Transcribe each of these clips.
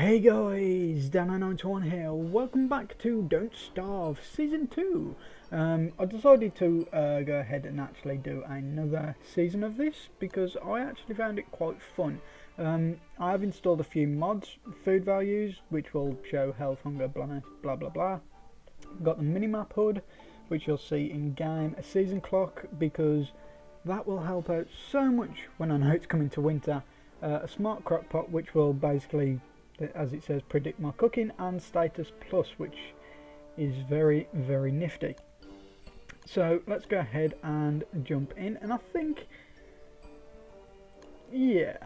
Hey guys, Dan991 here. Welcome back to Don't Starve Season 2. I decided to go ahead and actually do another season of this because I actually found it quite fun. I have installed a few mods, food values, which will show health, hunger, blah blah blah. Got the minimap HUD, which you'll see in game, a season clock because that will help out so much when I know it's coming to winter. A smart crock pot, which will basically, as it says, predict my cooking, and status plus, which is very nifty. So let's go ahead and jump in, and I think, yeah,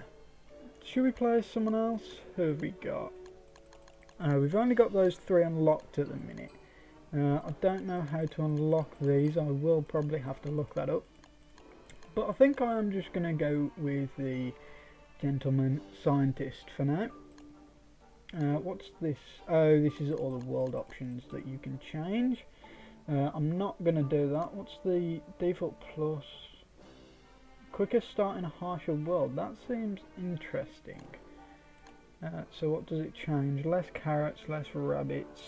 should we play someone else? Who have we got? We've only got those three unlocked at the minute. I don't know how to unlock these. I will probably have to look that up, but I think I am just going to go with the gentleman scientist for now. What's this? Oh, this is all the world options that you can change. I'm not going to do that. What's the default plus? Quicker start in a harsher world. That seems interesting. So what does it change? Less carrots, less rabbits.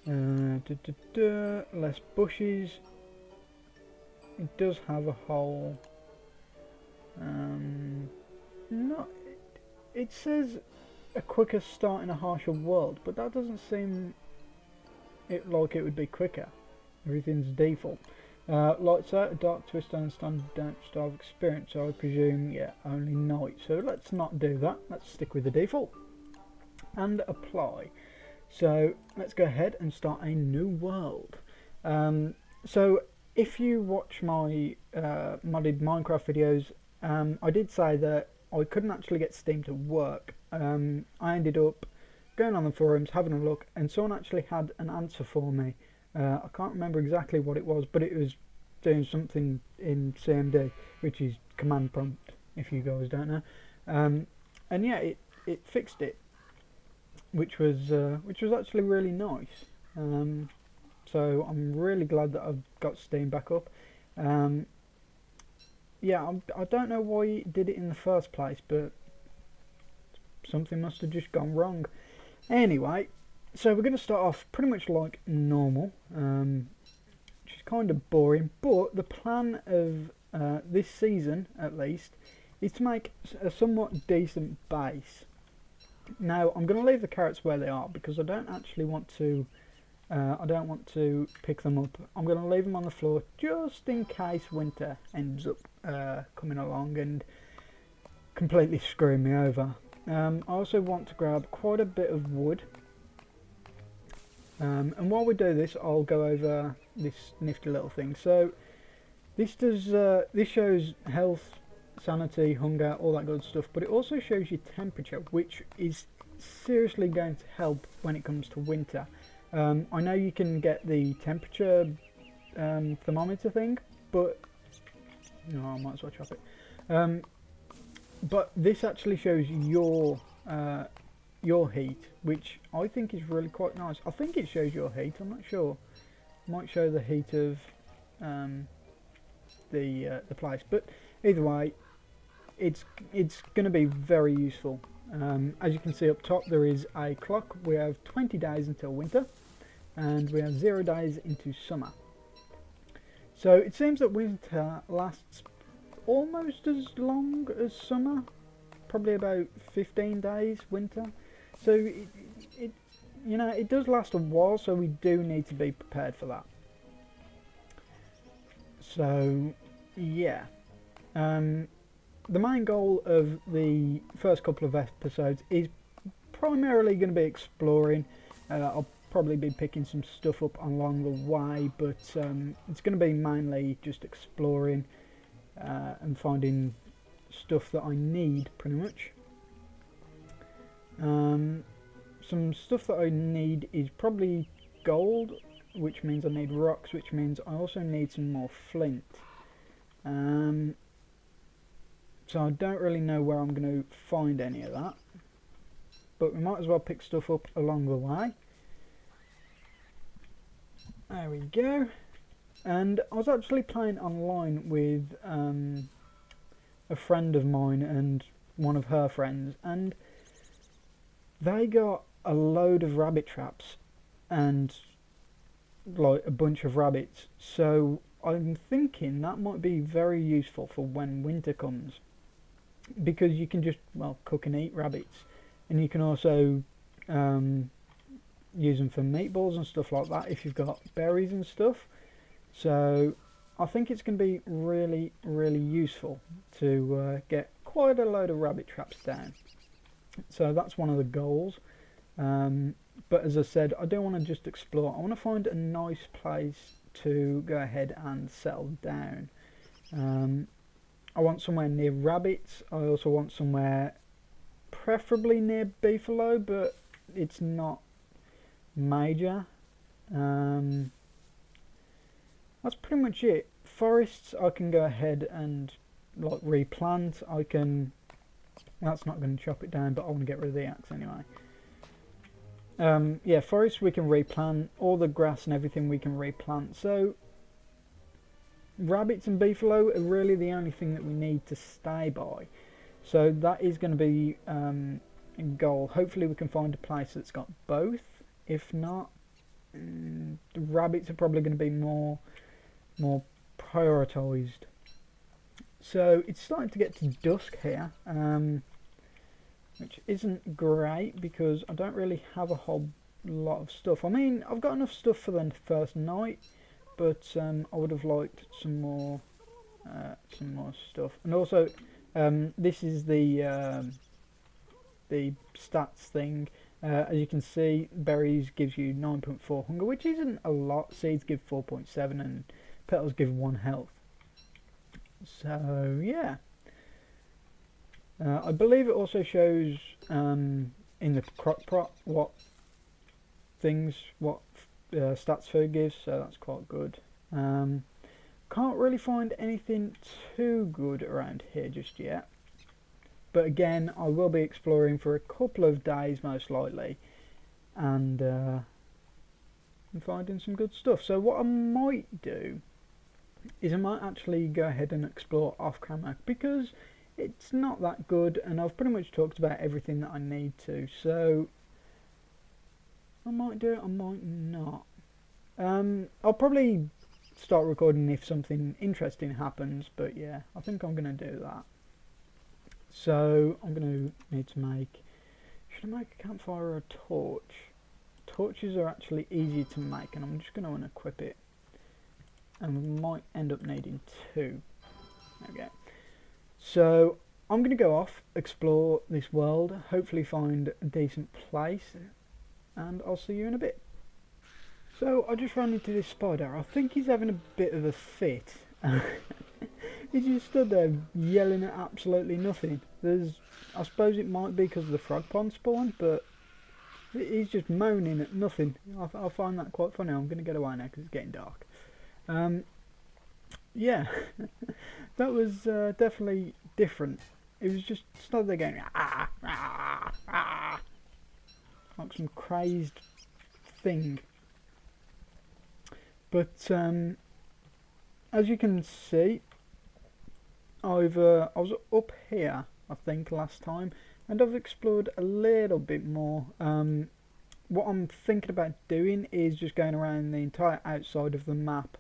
Less bushes. It does have a hole. No. It says a quicker start in a harsher world, but that doesn't seem like it would be quicker. Everything's default. Lights out, a dark twist and standard Don't Starve experience, so I presume, yeah, only night. So let's not do that. Let's stick with the default and apply. So let's go ahead and start a new world. So if you watch my modded Minecraft videos, I did say that I couldn't actually get Steam to work. I ended up going on the forums, having a look, and someone actually had an answer for me. I can't remember exactly what it was, but it was doing something in CMD, which is command prompt, if you guys don't know. And yeah, it fixed it, which was actually really nice. So I'm really glad that I've got Steam back up. Yeah, I don't know why it did it in the first place, but something must have just gone wrong. Anyway, so we're going to start off pretty much like normal, which is kind of boring, but the plan of this season, at least, is to make a somewhat decent base. Now, I'm going to leave the carrots where they are because I don't actually want to pick them up. I'm going to leave them on the floor just in case winter ends up coming along and completely screwing me over. I also want to grab quite a bit of wood. And while we do this, I'll go over this nifty little thing. So this shows health, sanity, hunger, all that good stuff, but it also shows your temperature, which is seriously going to help when it comes to winter. I know you can get the temperature thermometer thing, but no, I might as well chop it. But this actually shows your heat, which I think is really quite nice. I think it shows your heat. I'm not sure. It might show the heat of the place, but either way, it's going to be very useful. As you can see up top, there is a clock. We have 20 days until winter, and we have 0 days into summer. So it seems that winter lasts almost as long as summer, probably about 15 days winter. So it you know, it does last a while, so we do need to be prepared for that. So yeah. The main goal of the first couple of episodes is primarily going to be exploring. I'll probably be picking some stuff up along the way, but it's going to be mainly just exploring and finding stuff that I need, pretty much. Some stuff that I need is probably gold, which means I need rocks, which means I also need some more flint. So I don't really know where I'm going to find any of that, but we might as well pick stuff up along the way. There we go. And I was actually playing online with a friend of mine, and one of her friends, and they got a load of rabbit traps and like a bunch of rabbits. So I'm thinking that might be very useful for when winter comes, because you can just, well, cook and eat rabbits, and you can also use them for meatballs and stuff like that if you've got berries and stuff. So I think it's going to be really, really useful to get quite a load of rabbit traps down. So that's one of the goals. But as I said, I don't want to just explore. I want to find a nice place to go ahead and settle down. I want somewhere near rabbits. I also want somewhere preferably near beefalo, but it's not major. That's pretty much it. Forests I can go ahead and like replant. I can, that's not going to chop it down, but I want to get rid of the axe anyway. Yeah, forests we can replant, all the grass and everything we can replant. So rabbits and beefalo are really the only thing that we need to stay by. So that is going to be a goal. Hopefully we can find a place that's got both. If not, the rabbits are probably going to be more prioritised. So it's starting to get to dusk here, which isn't great because I don't really have a whole lot of stuff. I mean, I've got enough stuff for the first night, but I would have liked some more stuff. And also, this is the stats thing. As you can see, berries gives you 9.4 hunger, which isn't a lot. Seeds give 4.7, and petals give 1 health. So yeah. I believe it also shows in the crock pot what stats food gives, so that's quite good. Can't really find anything too good around here just yet, but again I will be exploring for a couple of days most likely, and finding some good stuff. So what I might do is I might actually go ahead and explore off camera, because it's not that good and I've pretty much talked about everything that I need to. So I might do it, I might not. I'll probably start recording if something interesting happens, but yeah, I think I'm going to do that. So I'm going to need to make, should I make a campfire or a torch? Torches are actually easy to make, and I'm just going to unequip it, and we might end up needing 2. There we go. So I'm going to go off, explore this world, hopefully find a decent place, and I'll see you in a bit. So I just ran into this spider. I think he's having a bit of a fit. He just stood there yelling at absolutely nothing. I suppose it might be because of the frog pond spawn, but he's just moaning at nothing. I find that quite funny. I'm going to get away now because it's getting dark. Yeah, that was definitely different. It was just stood there going ah, ah, ah, like some crazed thing. But as you can see, I was up here I think last time, and I've explored a little bit more. What I'm thinking about doing is just going around the entire outside of the map,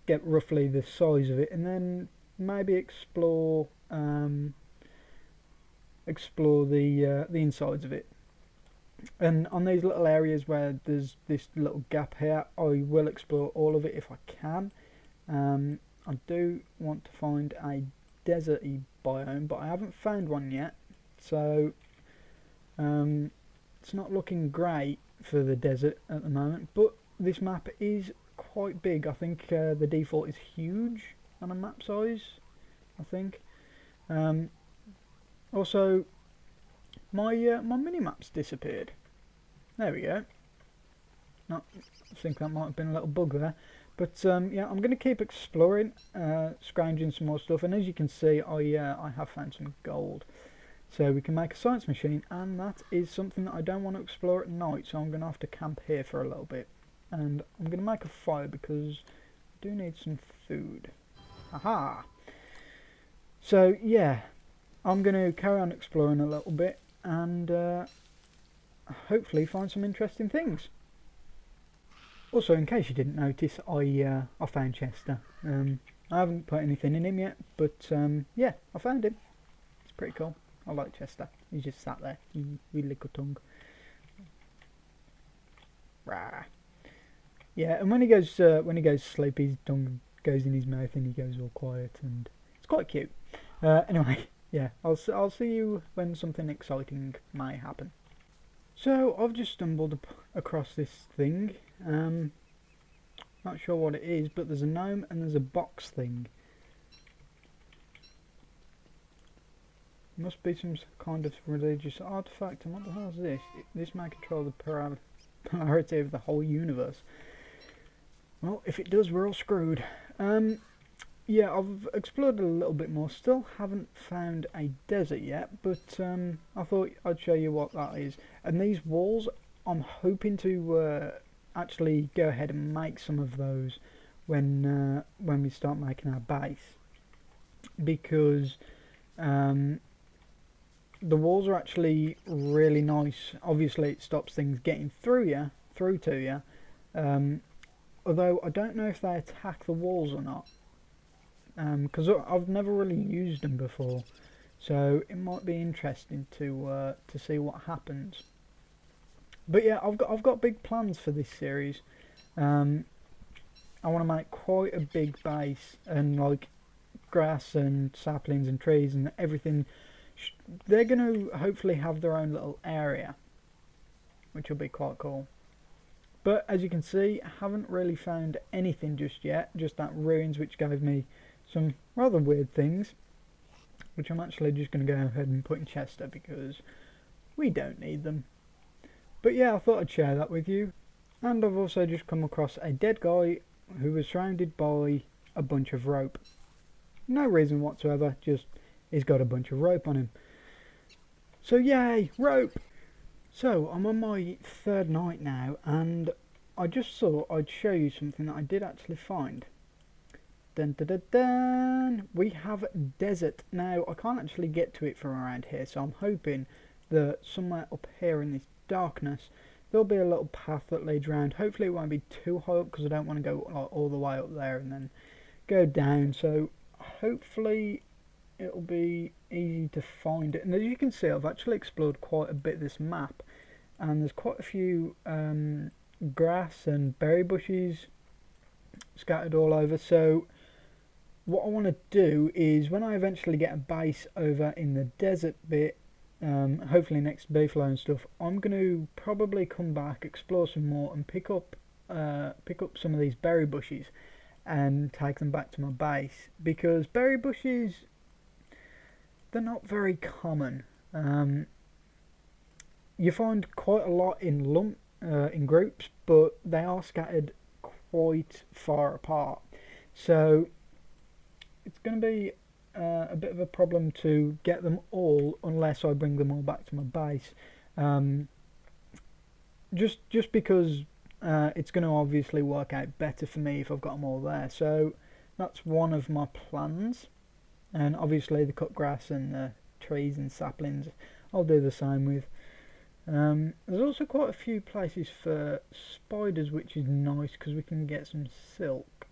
get roughly the size of it, and then maybe explore the insides of it. And on these little areas where there's this little gap here, I will explore all of it if I can. I do want to find a deserty biome, but I haven't found one yet, so it's not looking great for the desert at the moment. But this map is quite big. I think the default is huge on a map size, I think. Also, my mini-map's disappeared. There we go. I think that might have been a little bug there. But yeah, I'm going to keep exploring, scrounging some more stuff. And as you can see, I have found some gold. So we can make a science machine, and that is something that I don't want to explore at night. So I'm going to have to camp here for a little bit. And I'm going to make a fire because I do need some food. Aha! So yeah, I'm going to carry on exploring a little bit and hopefully find some interesting things. Also, in case you didn't notice, I found Chester. I haven't put anything in him yet, but yeah, I found him. It's pretty cool. I like Chester. He's just sat there, with little tongue. Rah. Yeah, and when he goes to sleep, his tongue goes in his mouth and he goes all quiet, and it's quite cute. Anyway, yeah, I'll see you when something exciting may happen. So I've just stumbled across this thing. Not sure what it is, but there's a gnome and there's a box thing. Must be some kind of religious artifact. And what the hell is this? This may control the polarity of the whole universe. Well, if it does, we're all screwed. Yeah, I've explored a little bit more. Still haven't found a desert yet, but I thought I'd show you what that is. And these walls, I'm hoping to actually go ahead and make some of those when we start making our base, because the walls are actually really nice. Obviously, it stops things getting through to you. Although I don't know if they attack the walls or not, because I've never really used them before, so it might be interesting to see what happens. But yeah, I've got big plans for this series. I want to make quite a big base, and like grass and saplings and trees and everything. They're going to hopefully have their own little area, which will be quite cool. But as you can see, I haven't really found anything just yet. Just that ruins, which gave me some rather weird things, which I'm actually just going to go ahead and put in Chester because we don't need them. But yeah, I thought I'd share that with you. And I've also just come across a dead guy who was surrounded by a bunch of rope. No reason whatsoever, just he's got a bunch of rope on him. So yay, rope! So I'm on my third night now, and I just thought I'd show you something that I did actually find. Dun dun dun dun! We have desert. Now I can't actually get to it from around here, so I'm hoping that somewhere up here in this darkness there'll be a little path that leads around. Hopefully it won't be too high up, because I don't want to go all the way up there and then go down. So hopefully it'll be easy to find it. And as you can see, I've actually explored quite a bit of this map, and there's quite a few grass and berry bushes scattered all over. So what I want to do is, when I eventually get a base over in the desert bit, hopefully next to Beefalo and stuff, I'm going to probably come back, explore some more, and pick up some of these berry bushes and take them back to my base, because berry bushes, they're not very common. You find quite a lot in groups, but they are scattered quite far apart. So it's going to be a bit of a problem to get them all unless I bring them all back to my base. Just because it's going to obviously work out better for me if I've got them all there. So that's one of my plans. And obviously the cut grass and the trees and saplings I'll do the same with. There's also quite a few places for spiders, which is nice because we can get some silk.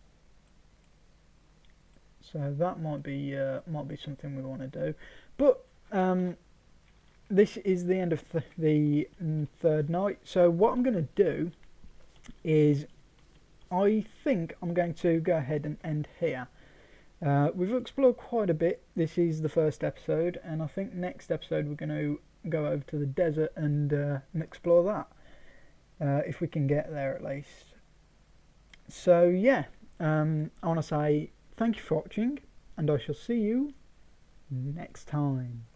So that might be something we want to do. But this is the end of the third night. So what I'm going to do is, I think I'm going to go ahead and end here. We've explored quite a bit. This is the first episode, and I think next episode we're going to go over to the desert and explore that, if we can get there at least. So yeah, I want to say thank you for watching, and I shall see you next time.